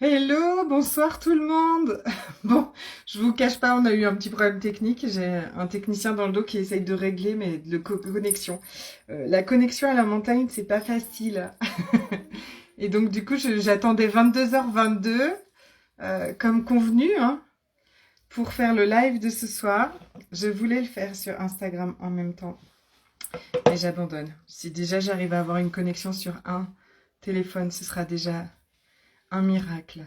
Hello, bonsoir tout le monde. Bon, je vous cache pas, on a eu un petit problème technique. J'ai un technicien dans le dos qui essaye de régler mais de connexion. La connexion à la montagne, c'est pas facile. Et donc du coup, j'attendais 22h22 comme convenu hein, pour faire le live de ce soir. Je voulais le faire sur Instagram en même temps, mais j'abandonne. Si déjà j'arrive à avoir une connexion sur un téléphone, ce sera déjà un miracle.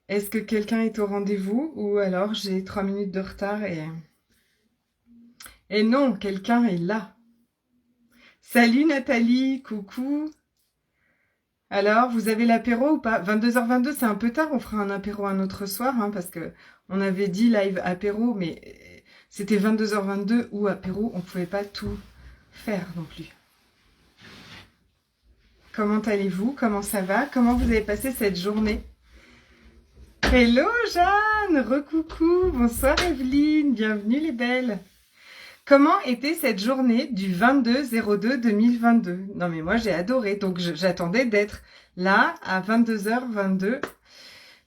Est-ce que quelqu'un est au rendez-vous ou alors j'ai 3 minutes de retard et... Et non, quelqu'un est là. Salut Nathalie, coucou. Alors, vous avez l'apéro ou pas? 22h22, c'est un peu tard, on fera un apéro un autre soir, hein, parce que on avait dit live apéro, mais c'était 22h22 ou apéro, on pouvait pas tout faire non plus. Comment allez-vous? Comment ça va? Comment vous avez passé cette journée? Hello Jeanne, recoucou, bonsoir Evelyne, bienvenue les belles. Comment était cette journée du 22/02/2022? Non mais moi j'ai adoré, donc j'attendais d'être là à 22h22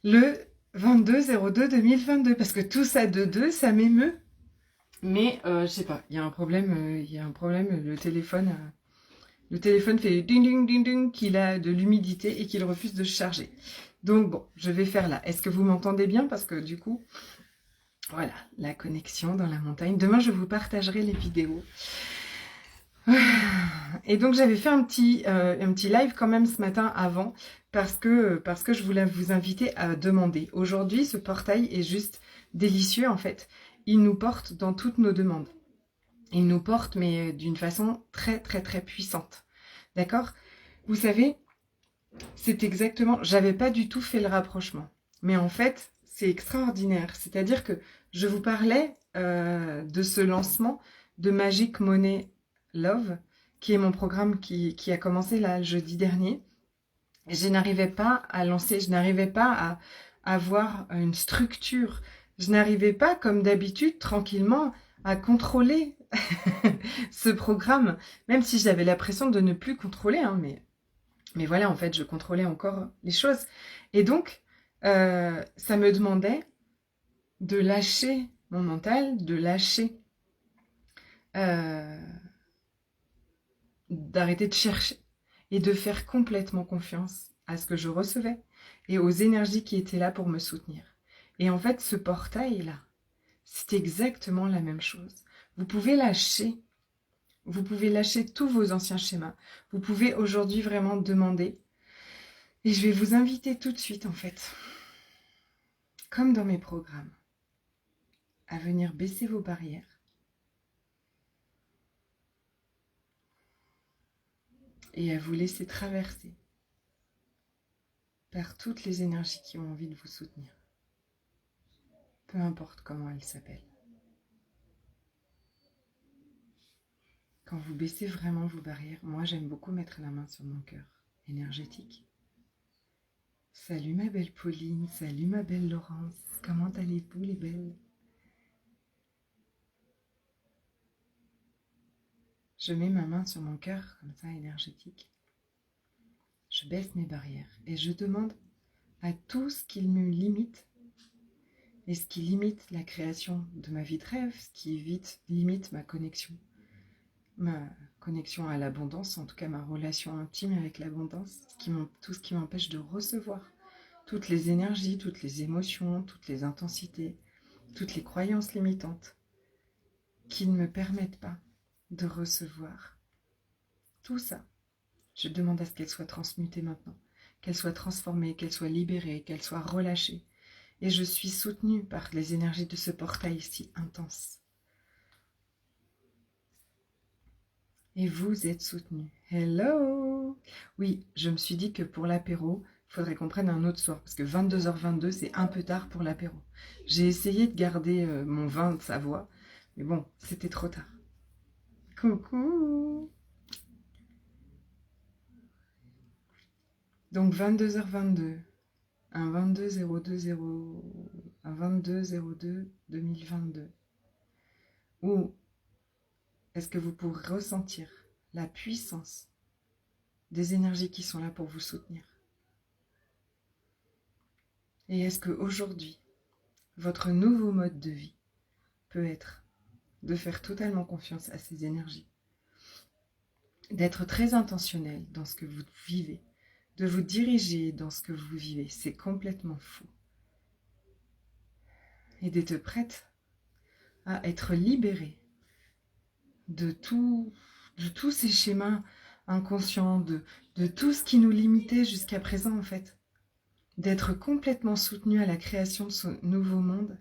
le 22/02/2022 parce que tout ça de deux, ça m'émeut. Mais je sais pas, il y a un problème, le téléphone fait ding ding ding ding qu'il a de l'humidité et qu'il refuse de se charger. Donc bon, je vais faire là. Est-ce que vous m'entendez bien? Parce que du coup, voilà, la connexion dans la montagne. Demain, je vous partagerai les vidéos. Et donc j'avais fait un petit live quand même ce matin avant parce que je voulais vous inviter à demander. Aujourd'hui, ce portail est juste délicieux en fait. Il nous porte dans toutes nos demandes. Il nous porte mais d'une façon très très très puissante. D'accord? Vous savez, c'est exactement, j'avais pas du tout fait le rapprochement. Mais en fait, c'est extraordinaire. C'est-à-dire que je vous parlais de ce lancement de Magic Money Love, qui est mon programme qui a commencé là jeudi dernier. Et je n'arrivais pas à lancer, je n'arrivais pas à avoir une structure. Je n'arrivais pas, comme d'habitude, tranquillement, à contrôler ce programme, même si j'avais l'impression de ne plus contrôler, hein, mais voilà, en fait, je contrôlais encore les choses. Et donc, ça me demandait de lâcher mon mental, de lâcher, euh, d'arrêter de chercher et de faire complètement confiance à ce que je recevais et aux énergies qui étaient là pour me soutenir. Et en fait, ce portail-là, c'est exactement la même chose. Vous pouvez lâcher, vous pouvez lâcher tous vos anciens schémas. Vous pouvez aujourd'hui vraiment demander. Et je vais vous inviter tout de suite, en fait, comme dans mes programmes, à venir baisser vos barrières et à vous laisser traverser par toutes les énergies qui ont envie de vous soutenir, peu importe comment elles s'appellent. Quand vous baissez vraiment vos barrières, moi j'aime beaucoup mettre la main sur mon cœur énergétique. Salut ma belle Pauline, salut ma belle Laurence, comment allez-vous les belles? Je mets ma main sur mon cœur, comme ça énergétique. Je baisse mes barrières et je demande à tout ce qui me limite et ce qui limite la création de ma vie de rêve, ce qui limite ma connexion à l'abondance, en tout cas ma relation intime avec l'abondance, tout ce qui m'empêche de recevoir toutes les énergies, toutes les émotions, toutes les intensités, toutes les croyances limitantes qui ne me permettent pas de recevoir tout ça. Je demande à ce qu'elles soient transmutées maintenant, qu'elles soient transformées, qu'elles soient libérées, qu'elles soient relâchées. Et je suis soutenue par les énergies de ce portail si intense. Et vous êtes soutenus. Hello! Oui, je me suis dit que pour l'apéro, il faudrait qu'on prenne un autre soir, parce que 22h22, c'est un peu tard pour l'apéro. J'ai essayé de garder mon vin de Savoie, mais bon, c'était trop tard. Coucou! Donc 22h22, un 22/02/2022. Ou est-ce que vous pourrez ressentir la puissance des énergies qui sont là pour vous soutenir? Et est-ce qu'aujourd'hui, votre nouveau mode de vie peut être de faire totalement confiance à ces énergies, d'être très intentionnel dans ce que vous vivez, de vous diriger dans ce que vous vivez, c'est complètement fou. Et d'être prête à être libérée de tous ces schémas inconscients, de tout ce qui nous limitait jusqu'à présent en fait. D'être complètement soutenu à la création de ce nouveau monde.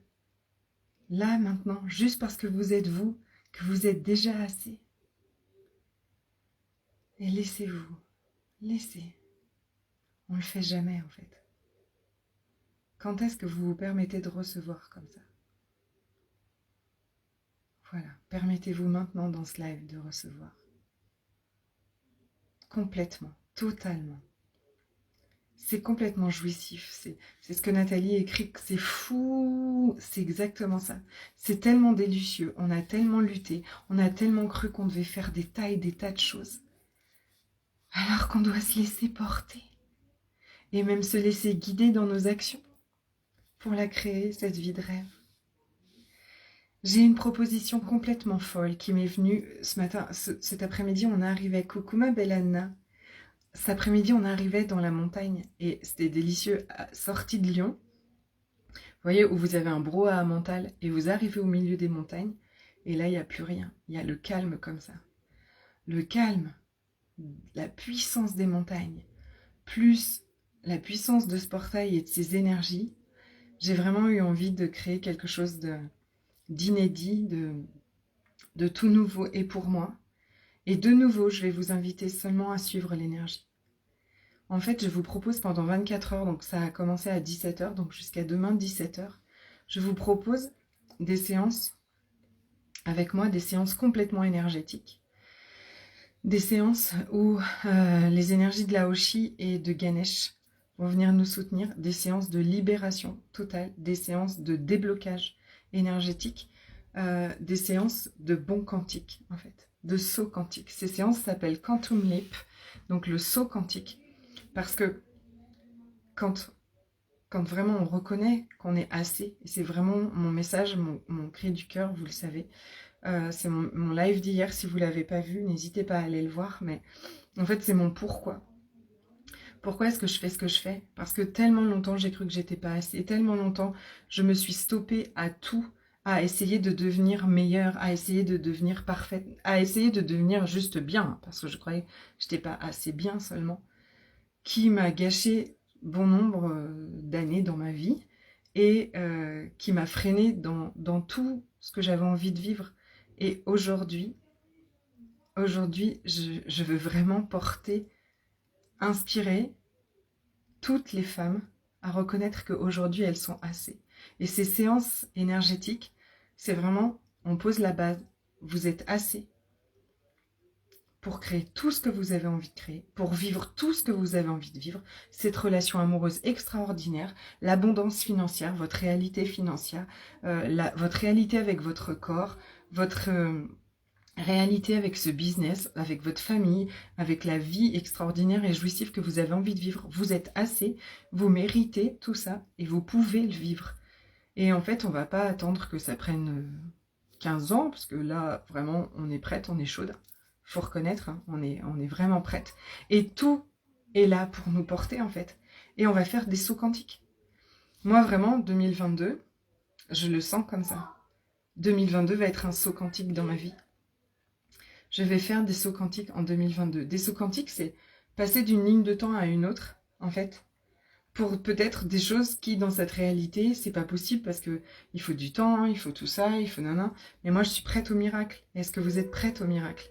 Là, maintenant, juste parce que vous êtes vous, que vous êtes déjà assez. Et laissez-vous, laissez. On ne le fait jamais en fait. Quand est-ce que vous vous permettez de recevoir comme ça? Voilà, permettez-vous maintenant dans ce live de recevoir. Complètement, totalement. C'est complètement jouissif, c'est ce que Nathalie écrit, que c'est fou, c'est exactement ça. C'est tellement délicieux, on a tellement lutté, on a tellement cru qu'on devait faire des tas et des tas de choses. Alors qu'on doit se laisser porter, et même se laisser guider dans nos actions, pour la créer, cette vie de rêve. J'ai une proposition complètement folle qui m'est venue ce matin, cet après-midi, on arrivait, coucou ma belle Anna. Cet après-midi, on arrivait dans la montagne et c'était délicieux, sorti de Lyon. Vous voyez, où vous avez un brouhaha mental et vous arrivez au milieu des montagnes et là, il n'y a plus rien. Il y a le calme comme ça. Le calme, la puissance des montagnes, plus la puissance de ce portail et de ses énergies. J'ai vraiment eu envie de créer quelque chose d'inédit, de tout nouveau et pour moi. Et de nouveau, je vais vous inviter seulement à suivre l'énergie. En fait, je vous propose pendant 24 heures, donc ça a commencé à 17 heures, donc jusqu'à demain 17 heures, je vous propose des séances avec moi, des séances complètement énergétiques. Des séances où les énergies de Laoshi et de Ganesh vont venir nous soutenir, des séances de libération totale, des séances de déblocage énergétique, des séances de bons quantiques, en fait, de saut quantique. Ces séances s'appellent Quantum Leap, donc le saut quantique, parce que quand vraiment on reconnaît qu'on est assez, et c'est vraiment mon message, mon cri du cœur, vous le savez, c'est mon live d'hier, si vous ne l'avez pas vu, n'hésitez pas à aller le voir, mais en fait c'est mon pourquoi. Pourquoi est-ce que je fais ce que je fais? Parce que tellement longtemps j'ai cru que j'étais pas assez, tellement longtemps je me suis stoppée à tout, à essayer de devenir meilleure, à essayer de devenir parfaite, à essayer de devenir juste bien, parce que je croyais que j'étais pas assez bien seulement, qui m'a gâché bon nombre d'années dans ma vie et qui m'a freinée dans tout ce que j'avais envie de vivre. Et aujourd'hui, je veux vraiment porter, inspirer toutes les femmes à reconnaître qu'aujourd'hui, elles sont assez. Et ces séances énergétiques, c'est vraiment, on pose la base, vous êtes assez pour créer tout ce que vous avez envie de créer, pour vivre tout ce que vous avez envie de vivre, cette relation amoureuse extraordinaire, l'abondance financière, votre réalité financière, votre réalité avec votre corps, votre réalité avec ce business, avec votre famille, avec la vie extraordinaire et jouissive que vous avez envie de vivre. Vous êtes assez, vous méritez tout ça et vous pouvez le vivre. Et en fait, on ne va pas attendre que ça prenne 15 ans, parce que là, vraiment, on est prête, on est chaude. Faut reconnaître, hein, on est vraiment prête. Et tout est là pour nous porter, en fait. Et on va faire des sauts quantiques. Moi, vraiment, 2022, je le sens comme ça. 2022 va être un saut quantique dans ma vie. Je vais faire des sauts quantiques en 2022. Des sauts quantiques, c'est passer d'une ligne de temps à une autre, en fait, pour peut-être des choses qui, dans cette réalité, c'est pas possible parce que il faut du temps, il faut tout ça, il faut nana. Mais moi, je suis prête au miracle. Est-ce que vous êtes prête au miracle?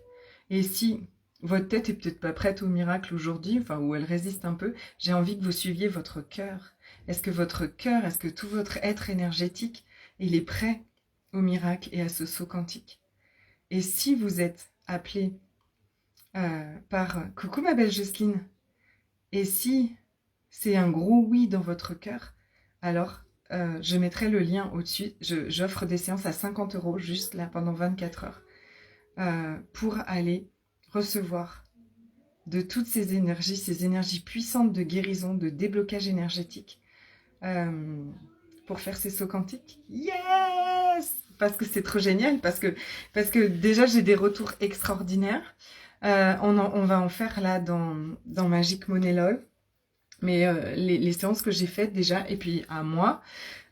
Et si votre tête est peut-être pas prête au miracle aujourd'hui, enfin, ou elle résiste un peu, j'ai envie que vous suiviez votre cœur. Est-ce que votre cœur, est-ce que tout votre être énergétique, il est prêt au miracle et à ce saut quantique? Et si vous êtes appelé par « Coucou ma belle Jocelyne », et si c'est un gros oui dans votre cœur, alors je mettrai le lien au-dessus. J'offre des séances à 50 € juste là pendant 24 heures pour aller recevoir de toutes ces énergies puissantes de guérison, de déblocage énergétique, euh, pour faire ces sauts quantiques. Yes! Parce que c'est trop génial, parce que déjà j'ai des retours extraordinaires. On va en faire là dans Magic Money Love. Mais les séances que j'ai faites déjà, et puis à moi,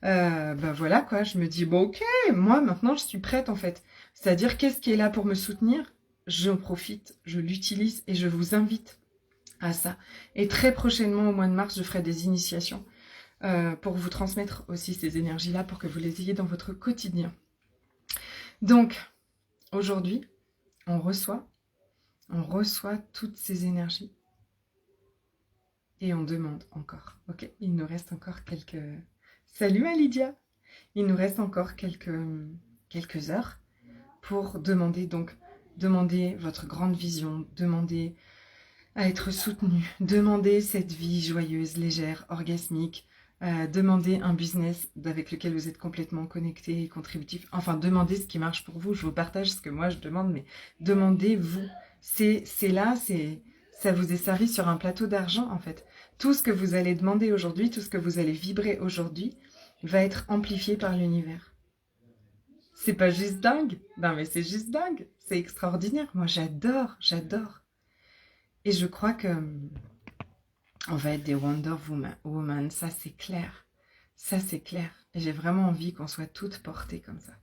bah voilà quoi, je me dis, bon ok, moi maintenant je suis prête en fait. C'est-à-dire qu'est-ce qui est là pour me soutenir? J'en profite, je l'utilise et je vous invite à ça. Et très prochainement, au mois de mars, je ferai des initiations pour vous transmettre aussi ces énergies-là, pour que vous les ayez dans votre quotidien. Donc, aujourd'hui, on reçoit toutes ces énergies et on demande encore. Ok, il nous reste encore quelques... Salut Lydia! Il nous reste encore quelques heures pour demander, donc, demandez votre grande vision, demandez à être soutenu, demandez cette vie joyeuse, légère, orgasmique, demandez un business avec lequel vous êtes complètement connecté et contributif. Enfin, demandez ce qui marche pour vous. Je vous partage ce que moi je demande, mais demandez-vous. C'est là, ça vous est servi sur un plateau d'argent en fait. Tout ce que vous allez demander aujourd'hui, tout ce que vous allez vibrer aujourd'hui, va être amplifié par l'univers. C'est pas juste dingue? Non mais c'est juste dingue. C'est extraordinaire. Moi j'adore, j'adore. Et je crois que on va être des Wonder Woman, ça c'est clair. Ça c'est clair. Et j'ai vraiment envie qu'on soit toutes portées comme ça.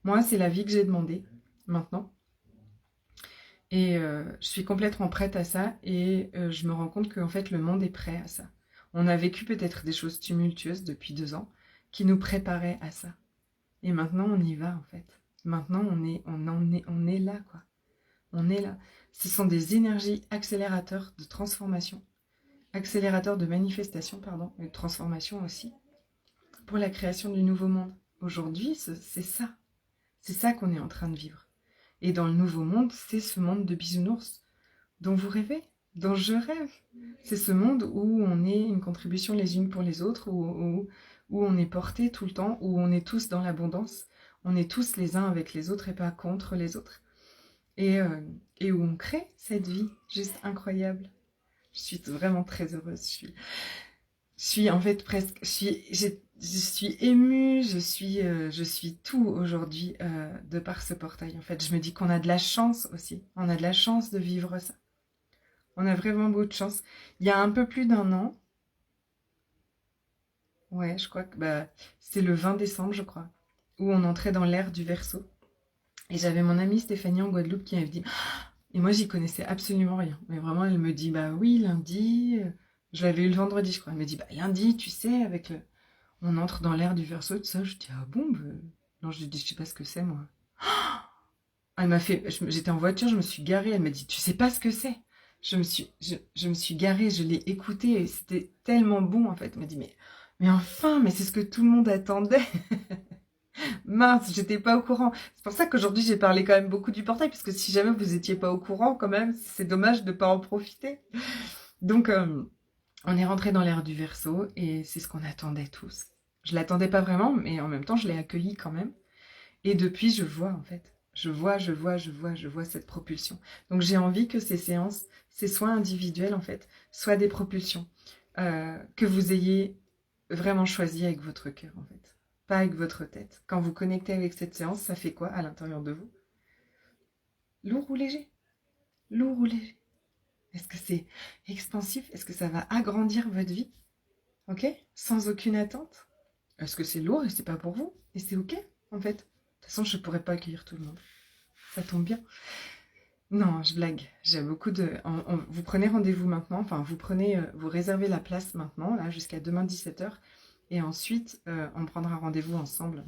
Moi, c'est la vie que j'ai demandée, maintenant. Et je suis complètement prête à ça. Et je me rends compte qu'en fait, le monde est prêt à ça. On a vécu peut-être des choses tumultueuses depuis 2 ans qui nous préparaient à ça. Et maintenant, on y va, en fait. Maintenant, on est là, quoi. On est là. Ce sont des énergies accélérateurs de transformation. Accélérateur de manifestation, pardon, et de transformation aussi, pour la création du nouveau monde. Aujourd'hui, c'est ça. C'est ça qu'on est en train de vivre. Et dans le nouveau monde, c'est ce monde de bisounours dont vous rêvez, dont je rêve. C'est ce monde où on est une contribution les unes pour les autres, où on est porté tout le temps, où on est tous dans l'abondance, on est tous les uns avec les autres et pas contre les autres. Et où on crée cette vie juste incroyable. Je suis vraiment très heureuse. Je suis en fait presque... Je suis émue, je suis tout aujourd'hui de par ce portail. En fait, je me dis qu'on a de la chance aussi. On a de la chance de vivre ça. On a vraiment beaucoup de chance. Il y a un peu plus d'1 an, ouais, je crois que c'est le 20 décembre, je crois, où on entrait dans l'ère du Verseau. Et j'avais mon amie Stéphanie en Guadeloupe qui m'avait dit... Et moi, j'y connaissais absolument rien. Mais vraiment, elle me dit, bah oui, lundi... Je l'avais eu le vendredi, je crois. Elle me dit, bah lundi, tu sais, on entre dans l'ère du Verseau, tout ça. Je dis, ah bon non, je dis, je sais pas ce que c'est, moi. Elle m'a fait... J'étais en voiture, je me suis garée. Elle m'a dit, tu sais pas ce que c'est? Je me suis garée, je l'ai écouté et c'était tellement bon, en fait. Elle m'a dit, mais enfin, mais c'est ce que tout le monde attendait. Mince, j'étais pas au courant. C'est pour ça qu'aujourd'hui j'ai parlé quand même beaucoup du portail, parce que si jamais vous étiez pas au courant, quand même, c'est dommage de pas en profiter. Donc, on est rentré dans l'ère du Verseau et c'est ce qu'on attendait tous. Je l'attendais pas vraiment, mais en même temps, je l'ai accueilli quand même. Et depuis, je vois en fait. Je vois cette propulsion. Donc, j'ai envie que ces séances, ces soins individuels en fait, soient des propulsions que vous ayez vraiment choisi avec votre cœur en fait. Pas avec votre tête. Quand vous connectez avec cette séance, ça fait quoi à l'intérieur de vous? Lourd ou léger? Lourd ou léger? Est-ce que c'est expansif? Est-ce que ça va agrandir votre vie? Ok? Sans aucune attente? Est-ce que c'est lourd et c'est pas pour vous? Et c'est ok, en fait. De toute façon, je pourrais pas accueillir tout le monde. Ça tombe bien. Non, je blague. J'ai beaucoup de... vous prenez rendez-vous maintenant. Enfin, vous réservez la place maintenant, là, jusqu'à demain 17h. Et ensuite, on prendra rendez-vous ensemble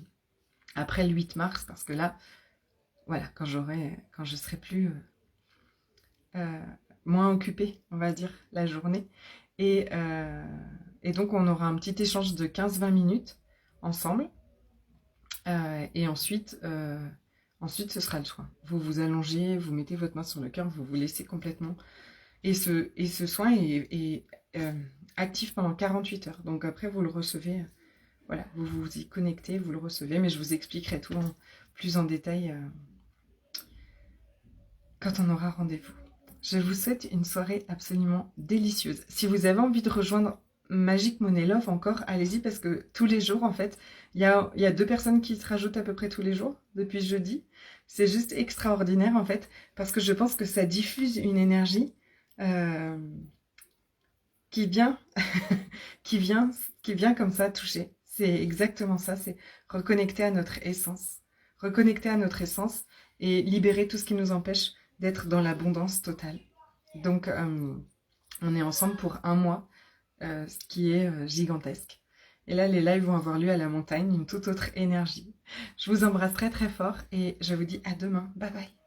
après le 8 mars, parce que là, voilà, quand je serai plus moins occupée, on va dire, la journée. Et donc, on aura un petit échange de 15-20 minutes ensemble. Et ensuite, ce sera le soin. Vous vous allongez, vous mettez votre main sur le cœur, vous vous laissez complètement. Et ce soin est actif pendant 48 heures. Donc après, vous le recevez. Voilà, vous vous y connectez, vous le recevez. Mais je vous expliquerai tout plus en détail quand on aura rendez-vous. Je vous souhaite une soirée absolument délicieuse. Si vous avez envie de rejoindre Magic Money Love encore, allez-y parce que tous les jours en fait, il y a 2 personnes qui se rajoutent à peu près tous les jours depuis jeudi. C'est juste extraordinaire en fait parce que je pense que ça diffuse une énergie euh, qui vient, qui vient, qui vient comme ça toucher. C'est exactement ça, c'est reconnecter à notre essence. Reconnecter à notre essence et libérer tout ce qui nous empêche d'être dans l'abondance totale. Donc, on est ensemble pour un mois, ce qui est gigantesque. Et là, les lives vont avoir lieu à la montagne, une toute autre énergie. Je vous embrasse très très fort et je vous dis à demain. Bye bye.